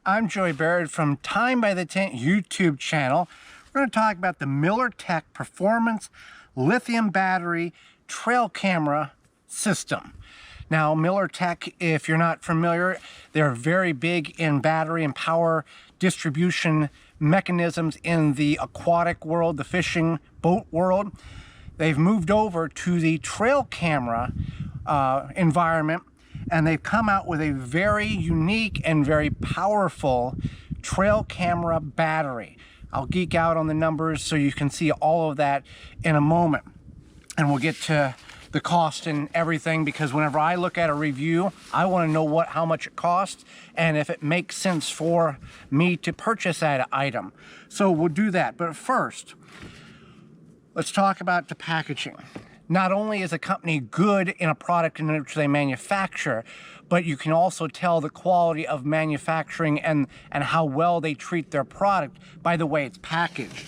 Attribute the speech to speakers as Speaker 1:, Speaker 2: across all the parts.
Speaker 1: I'm Baird from Time by the Tent YouTube channel. We're going to talk about the Millertech Performance Lithium Battery Trail Camera System. Now, Millertech, if you're not familiar, they're very big in battery and power distribution mechanisms in the aquatic world, the fishing boat world. They've moved over to the trail camera environment, and they've come out with a very unique and very powerful trail camera battery. I'll geek out on the numbers so you can see all of that in a moment. And we'll get to the cost and everything, because whenever I look at a review, I want to know how much it costs and if it makes sense for me to purchase that item. So we'll do that. But first, let's talk about the packaging. Not only is a company good in a product in which they manufacture, but you can also tell the quality of manufacturing and how well they treat their product by the way it's packaged.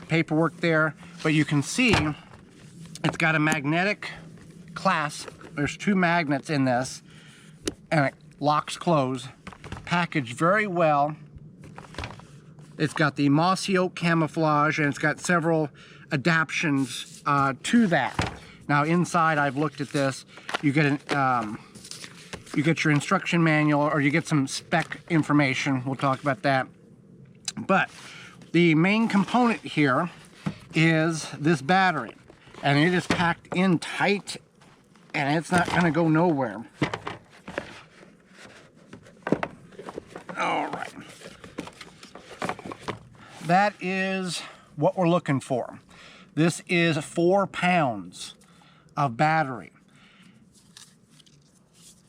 Speaker 1: Paperwork there, but you can see it's got a magnetic clasp. There's two magnets in this, and it locks closed. Packaged very well. It's got the mossy oak camouflage, and it's got several adaptions to that. Now inside, I've looked at this. You get you get your instruction manual, or you get some spec information. We'll talk about that. But the main component here is this battery, and it is packed in tight, and it's not going to go nowhere. All right. That is what we're looking for. This is 4 pounds of battery.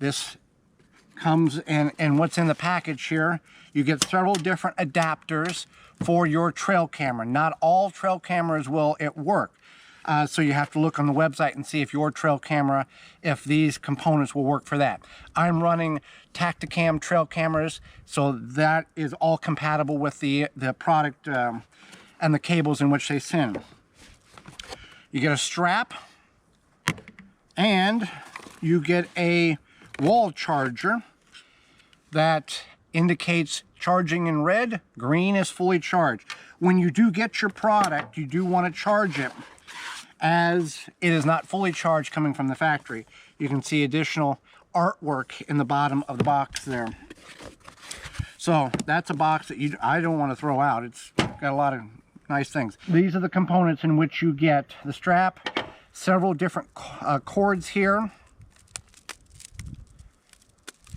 Speaker 1: This comes in, and what's in the package here, you get several different adapters for your trail camera. Not all trail cameras will work. So you have to look on the website and see if your trail camera, if these components will work for that. I'm running Tacticam trail cameras, so that is all compatible with the product and the cables in which they send. You get a strap, and you get a wall charger that indicates charging in red. Green is fully charged. When you do get your product, you do want to charge it, as it is not fully charged coming from the factory. You can see additional artwork in the bottom of the box there. So that's a box that I don't want to throw out. It's got a lot of nice things. These are the components in which you get the strap, several different cords here,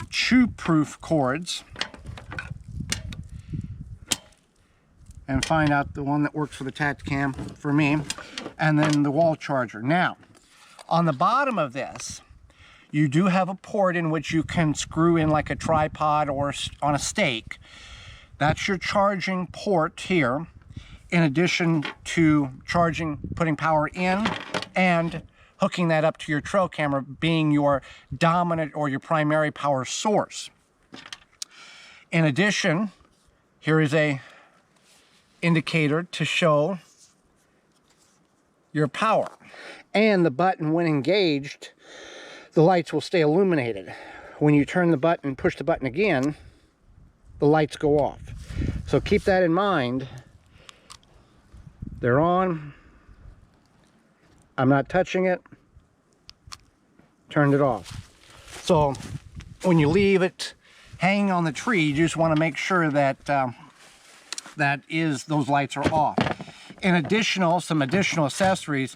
Speaker 1: chew-proof cords, and find out the one that works for the Tacticam for me, and then the wall charger. Now, on the bottom of this, you do have a port in which you can screw in like a tripod or on a stake. That's your charging port here, in addition to charging, putting power in, and hooking that up to your trail camera being your dominant or your primary power source. In addition, here is a indicator to show your power, and the button, when engaged, the lights will stay illuminated. When you turn the button and push the button again, the lights go off. So keep that in mind. They're on. I'm not touching it. Turned it off. So when you leave it hanging on the tree, you just want to make sure that those lights are off. In some additional accessories,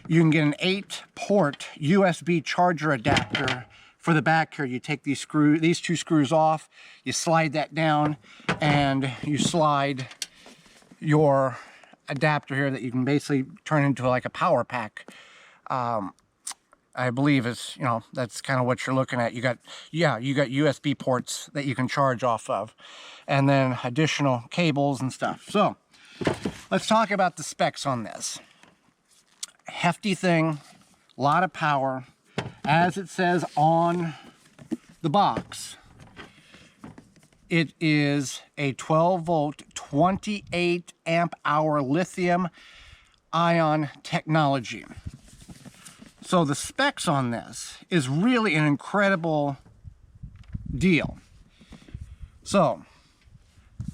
Speaker 1: you can get an 8-port USB charger adapter for the back here. You take these two screws off, you slide that down, and you slide your adapter here that you can basically turn into like a power pack. I believe it's, that's kind of what you're looking at. You got USB ports that you can charge off of, and then additional cables and stuff. So let's talk about the specs on this. Hefty thing, a lot of power. As it says on the box, it is a 12-volt, 28-amp-hour lithium-ion technology. So the specs on this is really an incredible deal. So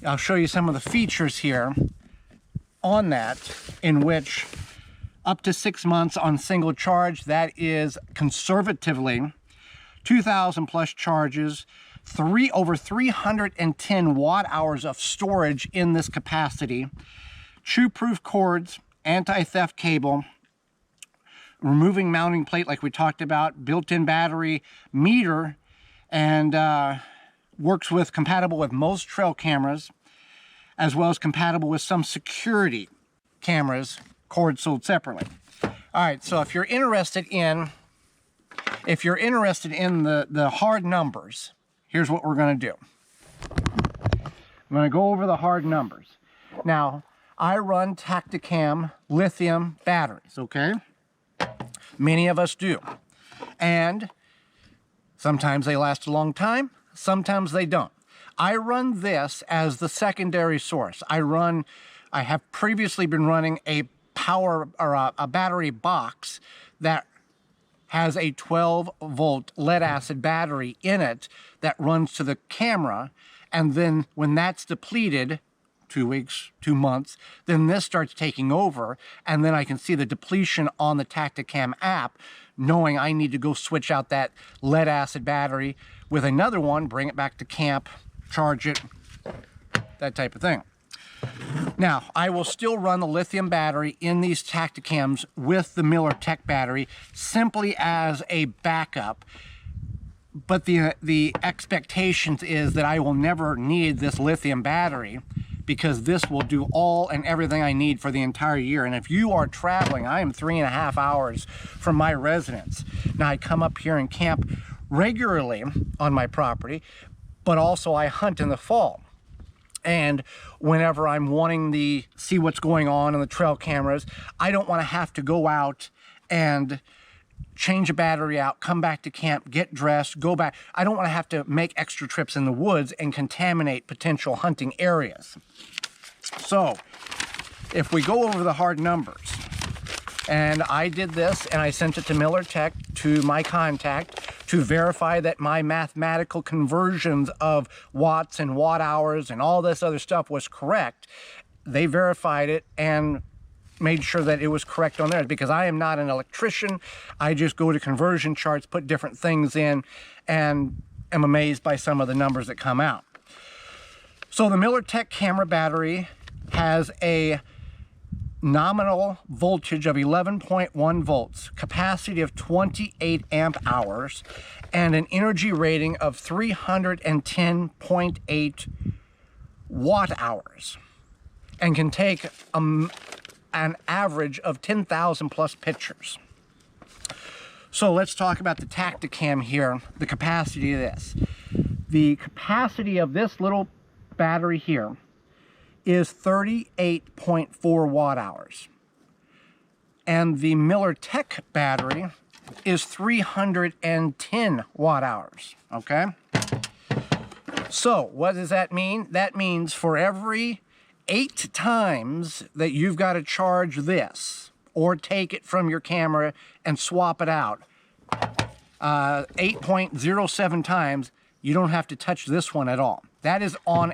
Speaker 1: I'll show you some of the features here on that, in which up to 6 months on single charge, that is conservatively 2,000 plus charges, over 310 watt hours of storage in this capacity, chew-proof cords, anti-theft cable, removing mounting plate like we talked about, built-in battery meter, and works with compatible with most trail cameras, as well as compatible with some security cameras, cords sold separately. All right, so if you're interested in the hard numbers, here's what we're going to do. I'm going to go over the hard numbers. Now, I run Tacticam lithium batteries, okay? Many of us do. And sometimes they last a long time, sometimes they don't. I run this as the secondary source. I have previously been running a battery box that has a 12-volt lead-acid battery in it that runs to the camera, and then when that's depleted, 2 weeks, 2 months, then this starts taking over, and then I can see the depletion on the Tacticam app, knowing I need to go switch out that lead-acid battery with another one, bring it back to camp, charge it, that type of thing. Now, I will still run the lithium battery in these Tacticams with the Millertech battery simply as a backup, but the expectations is that I will never need this lithium battery, because this will do all and everything I need for the entire year. And if you are traveling, I am 3.5 hours from my residence. Now, I come up here and camp regularly on my property, but also I hunt in the fall. And whenever I'm wanting to see what's going on in the trail cameras, I don't want to have to go out and change a battery out, come back to camp, get dressed, go back. I don't want to have to make extra trips in the woods and contaminate potential hunting areas. So if we go over the hard numbers, and I did this and I sent it to Millertech, to my contact, to verify that my mathematical conversions of watts and watt hours and all this other stuff was correct. They verified it and made sure that it was correct on theirs, because I am not an electrician. I just go to conversion charts, put different things in, and am amazed by some of the numbers that come out. So the Millertech camera battery has a nominal voltage of 11.1 volts, capacity of 28 amp hours, and an energy rating of 310.8 watt hours, and can take an average of 10,000 plus pictures. So let's talk about the Tacticam here, the capacity of this. The capacity of this little battery here is 38.4 watt hours. And the Millertech battery is 310 watt hours, okay? So what does that mean? That means for every 8 times that you've got to charge this or take it from your camera and swap it out, 8.07 times, you don't have to touch this one at all. That is on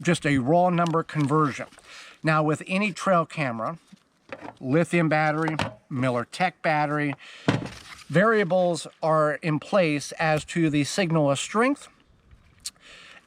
Speaker 1: just a raw number conversion. Now, with any trail camera, lithium battery, Millertech battery, variables are in place as to the signal of strength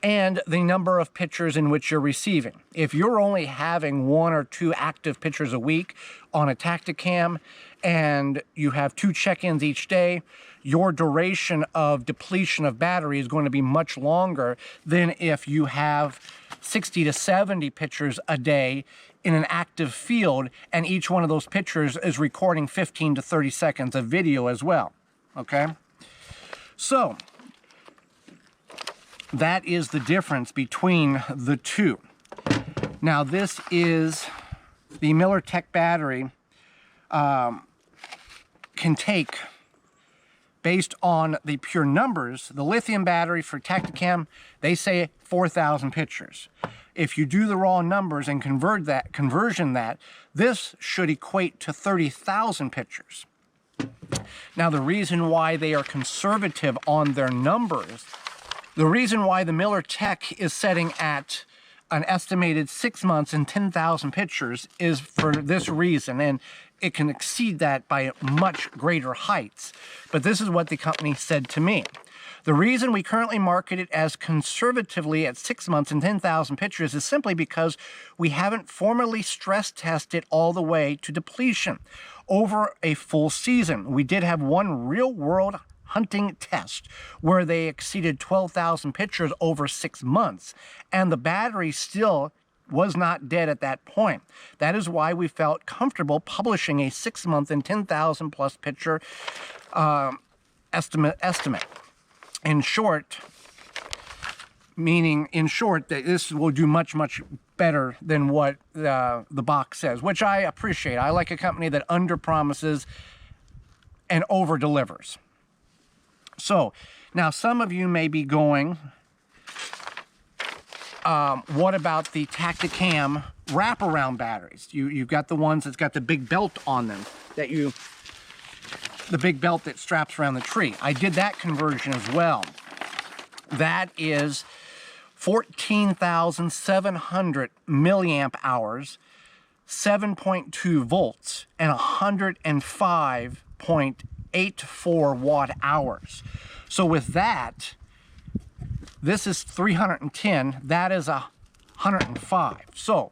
Speaker 1: and the number of pictures in which you're receiving. If you're only having 1 or 2 active pictures a week on a Tacticam and you have 2 check-ins each day, your duration of depletion of battery is going to be much longer than if you have 60 to 70 pictures a day in an active field, and each one of those pictures is recording 15 to 30 seconds of video as well, okay? So that is the difference between the two. Now, this is the Millertech battery can take, based on the pure numbers, the lithium battery for Tacticam, they say 4,000 pictures. If you do the raw numbers and conversion that, this should equate to 30,000 pictures. Now, the reason why they are conservative on their numbers The reason why the Millertech is setting at an estimated 6 months and 10,000 pictures is for this reason, and it can exceed that by much greater heights. But this is what the company said to me. The reason we currently market it as conservatively at 6 months and 10,000 pictures is simply because we haven't formally stress tested all the way to depletion over a full season. We did have one real-world hunting test where they exceeded 12,000 pictures over 6 months, and the battery still was not dead at that point. That is why we felt comfortable publishing a 6 month and 10,000 plus picture estimate. In short, meaning in short that this will do much better than what the box says, which I appreciate. I like a company that under promises and over delivers. So now some of you may be going, what about the Tacticam wraparound batteries? You've got the ones that's got the big belt on them, the big belt that straps around the tree. I did that conversion as well. That is 14,700 milliamp hours, 7.2 volts, and 105.84 watt hours. So with that, this is 310, that is 105. So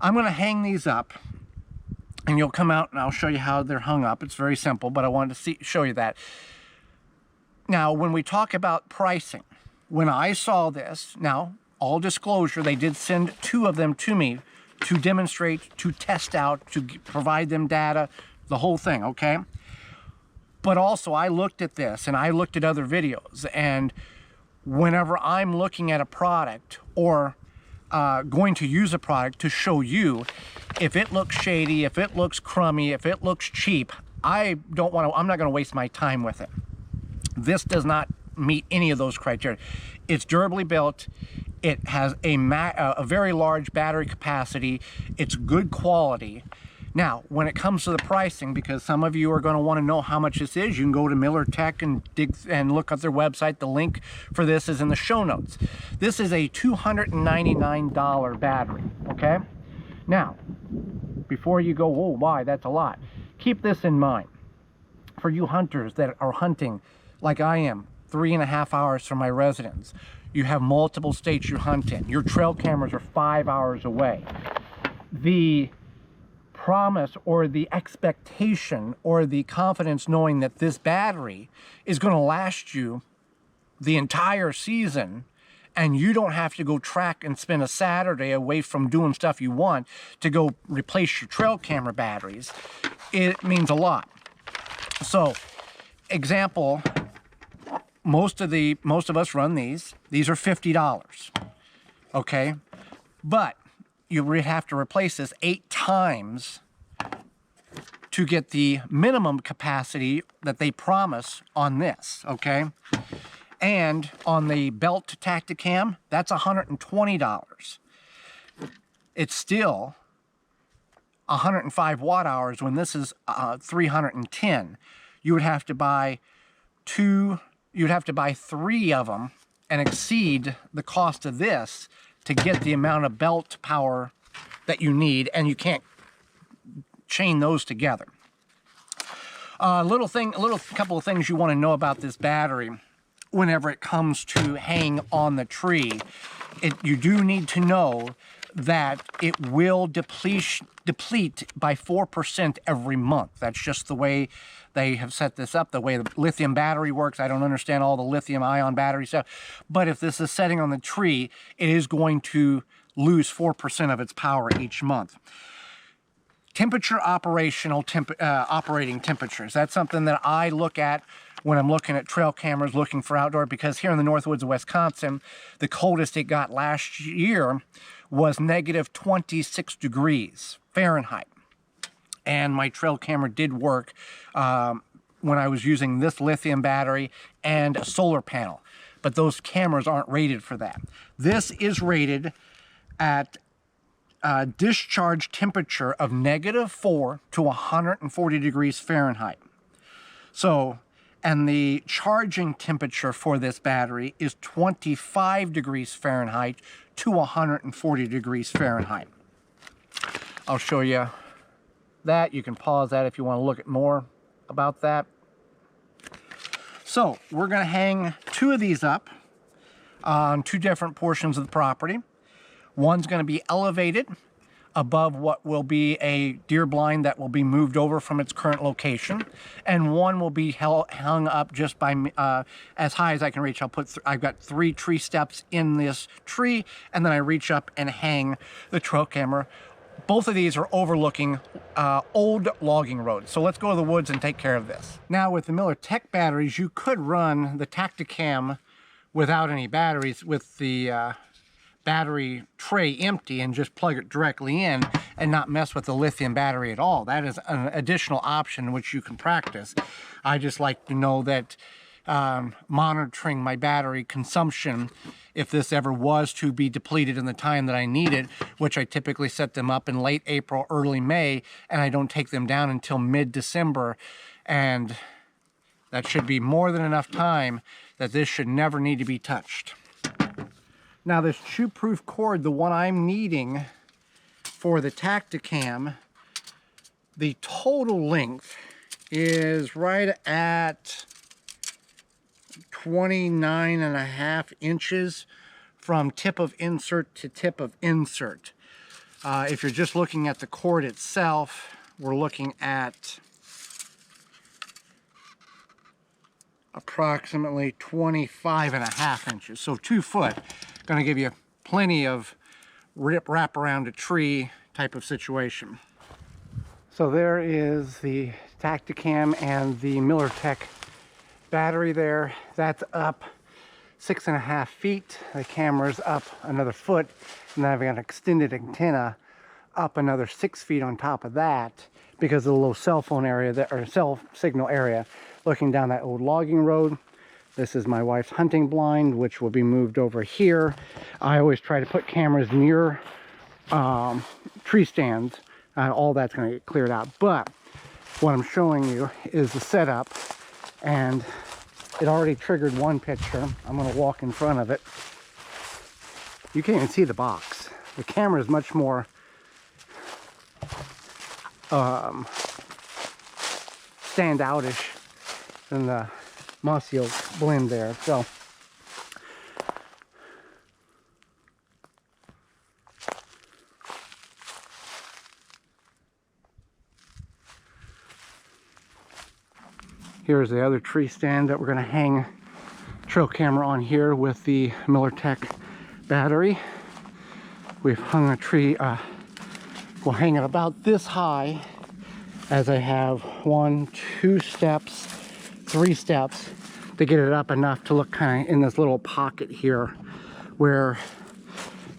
Speaker 1: I'm gonna hang these up and you'll come out and I'll show you how they're hung up. It's very simple, but I wanted to show you that. Now, when we talk about pricing, when I saw this, now, all disclosure, they did send 2 of them to me to demonstrate, to test out, to provide them data, the whole thing, okay? But also, I looked at this and I looked at other videos, and whenever I'm looking at a product or going to use a product to show you, if it looks shady, if it looks crummy, if it looks cheap, I'm not going to waste my time with it. This does not meet any of those criteria. It's durably built. It has a very large battery capacity. It's good quality. Now, when it comes to the pricing, because some of you are going to want to know how much this is, you can go to Millertech and dig and look up their website. The link for this is in the show notes. This is a $299 battery, okay? Now, before you go, oh, why, that's a lot. Keep this in mind. For you hunters that are hunting, like I am, 3.5 hours from my residence, you have multiple states you hunt in. Your trail cameras are 5 hours away. The promise or the expectation or the confidence knowing that this battery is going to last you the entire season and you don't have to go track and spend a Saturday away from doing stuff you want to go replace your trail camera batteries, it means a lot. So, example, most of us run these. These are $50, okay? But you would have to replace this 8 times to get the minimum capacity that they promise on this, okay? And on the belt Tacticam, that's $120. It's still 105 watt hours when this is 310. You would have to buy 3 of them and exceed the cost of this to get the amount of belt power that you need, and you can't chain those together. Couple of things you want to know about this battery whenever it comes to hang on the tree. You do need to know that it will deplete by 4% every month. That's just the way they have set this up, the way the lithium battery works. I don't understand all the lithium ion battery stuff, but if this is setting on the tree, it is going to lose 4% of its power each month. Temperature operating temperatures. That's something that I look at when I'm looking at trail cameras, looking for outdoor, because here in the Northwoods of Wisconsin, the coldest it got last year was negative 26 degrees Fahrenheit. And my trail camera did work when I was using this lithium battery and a solar panel. But those cameras aren't rated for that. This is rated at discharge temperature of -4 to 140 degrees Fahrenheit. So And the charging temperature for this battery is 25 degrees Fahrenheit to 140 degrees Fahrenheit. I'll show you that. You can pause that if you want to look at more about that. So we're going to hang two of these up on two different portions of the property. One's going to be elevated above what will be a deer blind that will be moved over from its current location, and one will be hung up just by as high as I can reach. I've got 3 tree steps in this tree, and then I reach up and hang the trail camera. Both of these are overlooking old logging roads. So let's go to the woods and take care of this. Now with the Millertech batteries, you could run the Tacticam without any batteries, with the battery tray empty, and just plug it directly in and not mess with the lithium battery at all. That is an additional option which you can practice. I just like to know that monitoring my battery consumption, if this ever was to be depleted in the time that I need it, which I typically set them up in late April, early May, and I don't take them down until mid-December, and that should be more than enough time that this should never need to be touched. Now this chew-proof cord, the one I'm needing for the Tacticam, the total length is right at 29.5 inches from tip of insert to tip of insert. If you're just looking at the cord itself, we're looking at approximately 25.5 inches. So 2 foot. Going to give you plenty of wrap around a tree type of situation. So there is the Tacticam and the Millertech battery there. That's up 6.5 feet. The camera's up another foot, and then I've got an extended antenna up another 6 feet on top of that because of the low cell phone area that, or cell signal area, looking down that old logging road. This is my wife's hunting blind, which will be moved over here. I always try to put cameras near tree stands. All that's going to get cleared out. But what I'm showing you is the setup, and it already triggered one picture. I'm going to walk in front of it. You can't even see the box. The camera is much more stand-outish than the Mossio blend there. So here's the other tree stand that we're going to hang trail camera on here with the Millertech battery. We've hung a tree, we'll hang it about this high, as I have 1, 2 steps, 3 steps to get it up enough to look kind of in this little pocket here where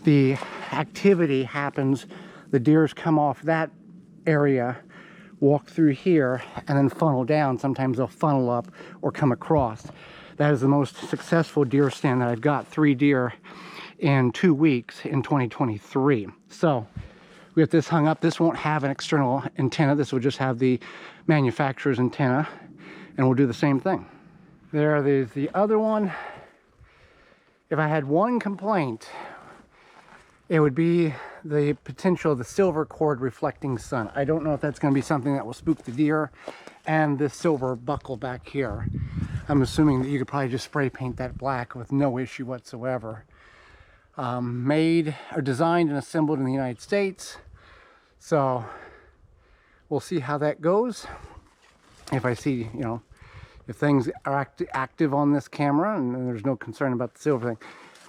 Speaker 1: the activity happens. The deers come off that area, walk through here, and then funnel down. Sometimes they'll funnel up or come across. That is the most successful deer stand that I've got. 3 deer in 2 weeks in 2023. So we have this hung up. This won't have an external antenna. This will just have the manufacturer's antenna, and we'll do the same thing. There's the other one. If I had one complaint, it would be the potential of the silver cord reflecting sun. I don't know if that's going to be something that will spook the deer, and this silver buckle back here. I'm assuming that you could probably just spray paint that black with no issue whatsoever. Made or designed and assembled in the United States. So we'll see how that goes. If I see, you know, if things are active on this camera, and there's no concern about the silver thing,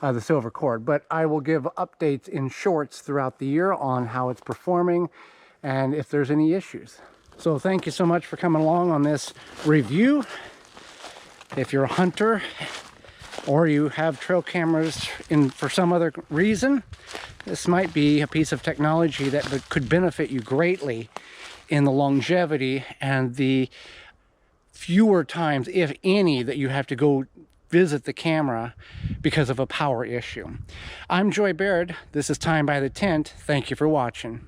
Speaker 1: the silver cord. But I will give updates in shorts throughout the year on how it's performing and if there's any issues. So thank you so much for coming along on this review. If you're a hunter or you have trail cameras for some other reason, this might be a piece of technology that could benefit you greatly in the longevity and the fewer times, if any, that you have to go visit the camera because of a power issue. I'm Baird. This is Time by the Tent. Thank you for watching.